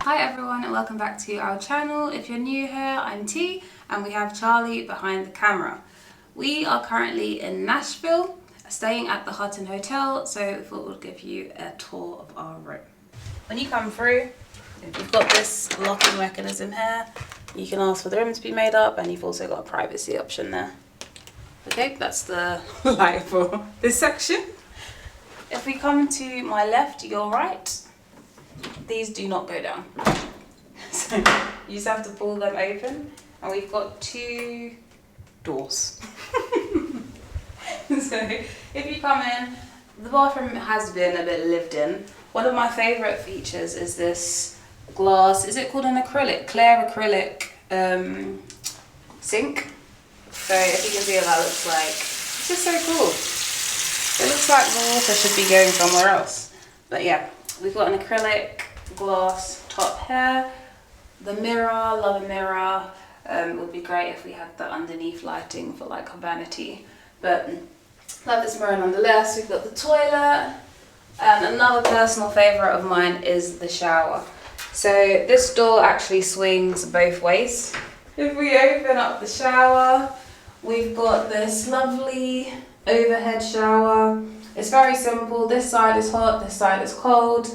Hi everyone and welcome back to our channel. If you're new here, I'm T and we have Charlie behind the camera. We are currently in Nashville, staying at the Hutton Hotel, so we thought we'd give you a tour of our room. When you come through, you've got this locking mechanism here. You can ask for the room to be made up, and you've also got a privacy option there. Okay, that's the light for this section. If we come to my left, your right, these do not go down. So you just have to pull them open, and we've got two doors. So if you come in, the bathroom has been a bit lived in. One of my favourite features is this glass, is it called an acrylic? Clear acrylic sink. So if you can see what that looks like, it's just so cool. It looks like the water should be going somewhere else. But yeah, we've got an acrylic glass top here. The mirror, love a mirror. Would be great if we had the underneath lighting for like a vanity. But love this mirror nonetheless. We've got the toilet. And another personal favourite of mine is the shower. So this door actually swings both ways. If we open up the shower, we've got this lovely overhead shower. It's very simple. This side is hot, this side is cold.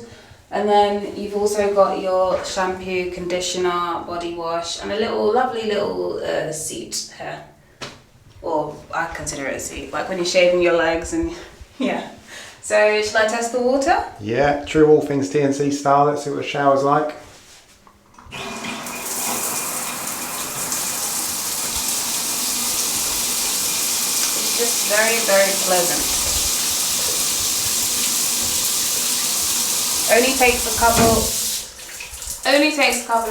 And then you've also got your shampoo, conditioner, body wash, and a little lovely little seat here. Or I consider it a seat, like when you're shaving your legs and yeah. So should I test the water? Yeah, true all things TNC style. Let's see what the shower's like. It's just very, very pleasant. Only takes a couple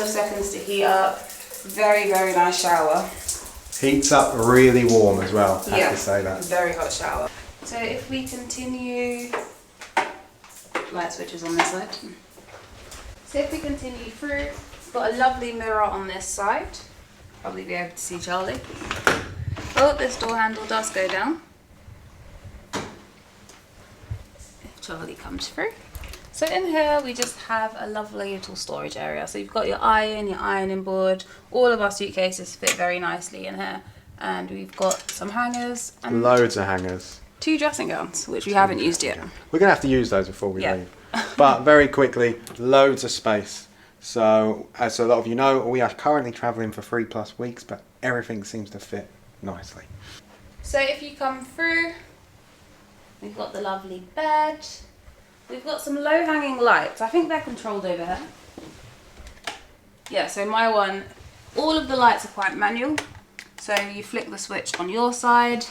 of seconds to heat up. Very, very nice shower. Heats up really warm as well, I have to say that. Very hot shower. So if we continue, light switches on this side. So if we continue through, we've got a lovely mirror on this side. Probably be able to see Charlie. Oh, this door handle does go down. If Charlie comes through. So in here we just have a lovely little storage area. So you've got your iron, your ironing board. All of our suitcases fit very nicely in here. And we've got some hangers. And loads of hangers. 2 dressing gowns, which we haven't used yet. We're going to have to use those before we leave. But very quickly, loads of space. So as a lot of you know, we are currently travelling for 3+ weeks, but everything seems to fit nicely. So if you come through, we've got the lovely bed. We've got some low-hanging lights. I think they're controlled over here. Yeah, so my one, all of the lights are quite manual. So you flick the switch on your side.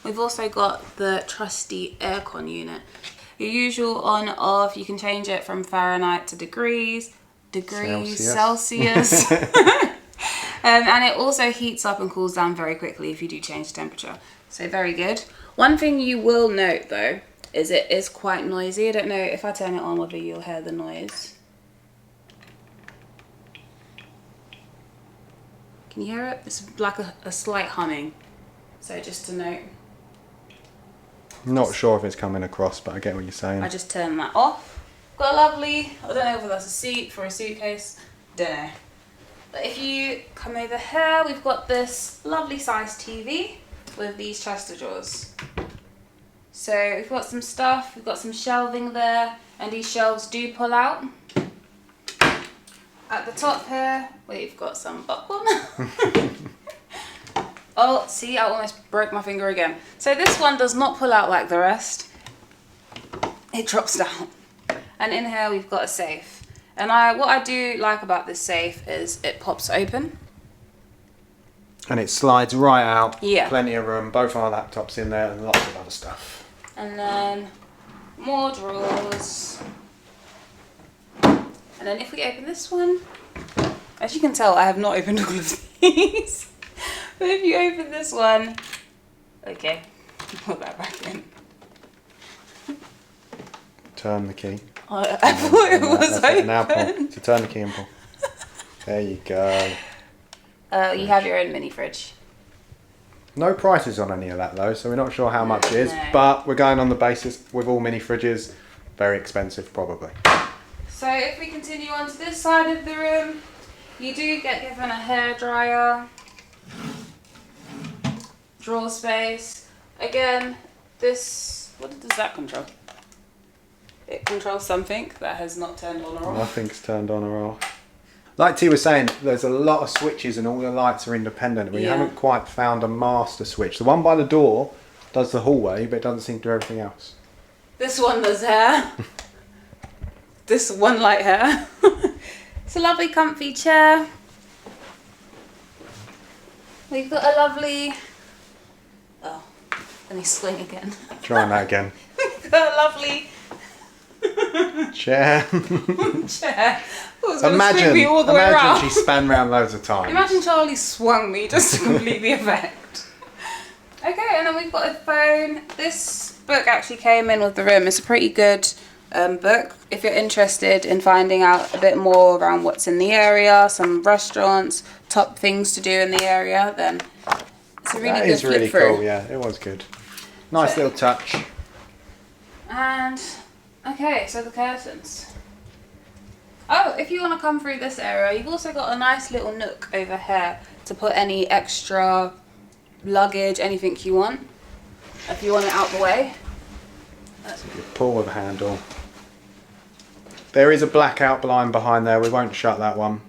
We've also got the trusty aircon unit. Your usual on-off, you can change it from Fahrenheit to degrees, Celsius. And it also heats up and cools down very quickly if you do change the temperature. So very good. One thing you will note though, is it is quite noisy. I don't know if I turn it on whether you'll hear the noise. Can you hear it? It's like a slight humming. So just to note. Not sure if it's coming across, but I get what you're saying. I just turned that off. Got a lovely, I don't know if that's a seat for a suitcase. Don't know. But if you come over here, we've got this lovely sized TV with these chest of drawers. So we've got some stuff, we've got some shelving there, and these shelves do pull out. At the top here, we've got some popcorn. Oh, see, I almost broke my finger again. So this one does not pull out like the rest. It drops down. And in here we've got a safe. And what I do like about this safe is it pops open. And it slides right out. Yeah. Plenty of room, both our laptops in there and lots of other stuff. And then more drawers. And then if we open this one, as you can tell, I have not opened all of these. But if you open this one, okay, put that back in. Turn the key. I thought it was open. Now pull. So turn the key and pull. There you go. You have your own mini fridge. No prices on any of that though, so we're not sure how much it is, No. but we're going on the basis with all mini fridges, very expensive probably. So if we continue on to this side of the room, you do get given a hairdryer, drawer space. Again, this, what does that control? It controls something that has not turned on or off. Nothing's turned on or off. Like T was saying, there's a lot of switches and all the lights are independent. We haven't quite found a master switch. The one by the door does the hallway, but it doesn't seem to do everything else. This one does hair. This one light hair. It's a lovely comfy chair. We've got a lovely... Oh, let me swing again. Trying that again. We've got a lovely... chair. Chair. Imagine me all the way around. She span round loads of times. Imagine Charlie swung me just to complete the effect. Okay, and then we've got a phone. This book actually came in with the room. It's a pretty good book. If you're interested in finding out a bit more around what's in the area, some restaurants, top things to do in the area, then it's a really good flip really through. Cool, yeah, it was good. Nice little touch. And, okay, so the curtains. Oh, if you want to come through this area, you've also got a nice little nook over here to put any extra luggage, anything you want. If you want it out the way. So you pull with a handle. There is a blackout blind behind there. We won't shut that one.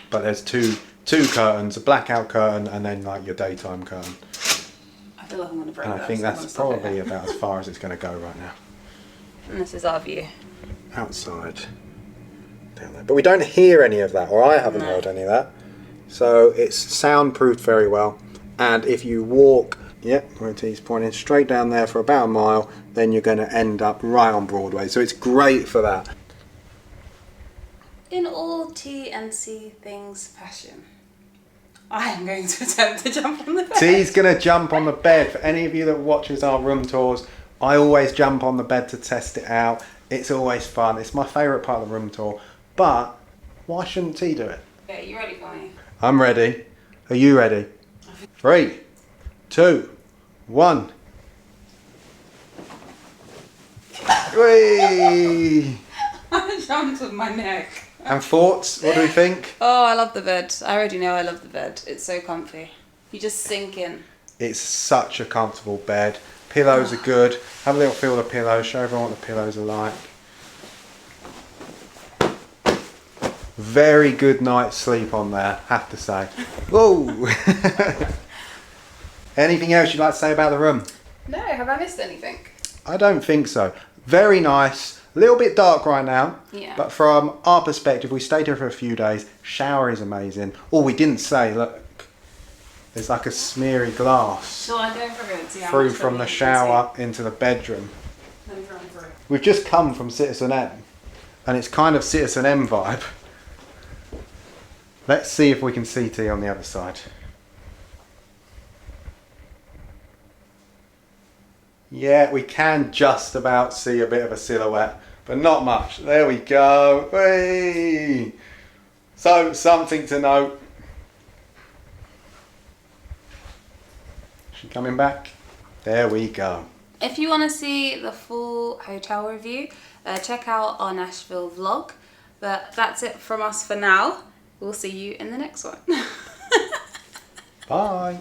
But there's two curtains, a blackout curtain and then like your daytime curtain. I feel like I'm going to break that. And I think that's probably about as far as it's going to go right now. And this is our view. Outside. Down there. But we don't hear any of that, or I haven't heard any of that. So it's soundproofed very well. And if you walk, where T's pointing, straight down there for about a mile, then you're going to end up right on Broadway. So it's great for that. In all T and C things fashion, I am going to attempt to jump on the bed. T's going to jump on the bed. For any of you that watches our room tours, I always jump on the bed to test it out. It's always fun. It's my favourite part of the room tour. But why shouldn't T do it? Okay, you ready for me? I'm ready. Are you ready? 3, 2, 1. Whee! I jumped with my neck. And thoughts? What do we think? Oh, I love the bed. I already know I love the bed. It's so comfy. You just sink in. It's such a comfortable bed. Pillows are good. Have a little feel of the pillows. Show everyone what the pillows are like. Very good night's sleep on there, have to say. Whoa! Anything else you'd like to say about the room? No, have I missed anything? I don't think so. Very nice. A little bit dark right now. Yeah. But from our perspective, we stayed here for a few days. Shower is amazing. Oh, we didn't say, look. There's like a smeary glass Shall I go for it? See how through much from the you can shower into the bedroom. see? Let me run through. We've just come from Citizen M. And it's kind of Citizen M vibe. Let's see if we can see T on the other side. Yeah, we can just about see a bit of a silhouette, but not much. There we go. Whee! So, something to note. She coming back? There we go. If you want to see the full hotel review, check out our Nashville vlog. But that's it from us for now. We'll see you in the next one. Bye.